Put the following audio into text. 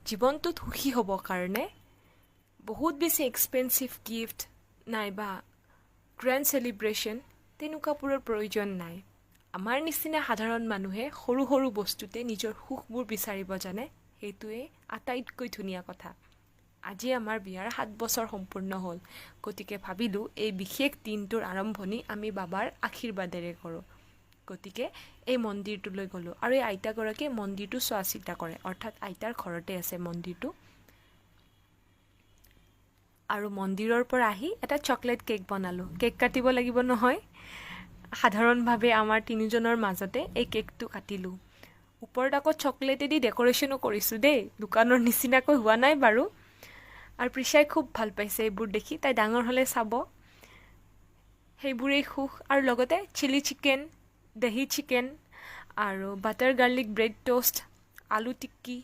জীৱনটোত সুখী হ'বৰ কাৰণে বহুত বেছি এক্সপেঞ্চিভ গিফ্ট নাইবা গ্ৰেণ্ড চেলিব্ৰেশ্যন তেনেকুৱাবোৰৰ প্ৰয়োজন নাই। আমাৰ নিচিনা সাধাৰণ মানুহে সৰু সৰু বস্তুতে নিজৰ সুখবোৰ বিচাৰিব জানে, সেইটোৱে আটাইতকৈ ধুনীয়া কথা। আজি আমাৰ বিয়াৰ 7 বছৰ সম্পূৰ্ণ হ'ল, গতিকে ভাবিলোঁ এই বিশেষ দিনটোৰ আৰম্ভণি আমি বাবাৰ আশীৰ্বাদেৰে কৰোঁ। গতিকে এই মন্দিৰটোলৈ গ'লোঁ আৰু এই আইতাগৰাকীয়ে মন্দিৰটো চোৱা চিতা কৰে, অৰ্থাৎ আইতাৰ ঘৰতে আছে মন্দিৰটো। আৰু মন্দিৰৰ পৰা আহি এটা চকলেট কেক বনালোঁ। কেক কাটিব লাগিব নহয়, সাধাৰণভাৱে আমাৰ তিনিজনৰ মাজতে এই কেকটো কাটিলোঁ। ওপৰত আকৌ চকলেটেদি ডেক'ৰেশ্যনো কৰিছোঁ দেই, দোকানৰ নিচিনাকৈ হোৱা নাই বাৰু। আৰু প্ৰিচাই খুব ভাল পাইছে এইবোৰ দেখি, তাই ডাঙৰ হ'লে চাব। সেইবোৰেই সুখ। আৰু লগতে চিলি চিকেন, দহি চিকেন আৰু বাটাৰ গাৰ্লিক ব্ৰেড টোষ্ট, আলু টিক্কি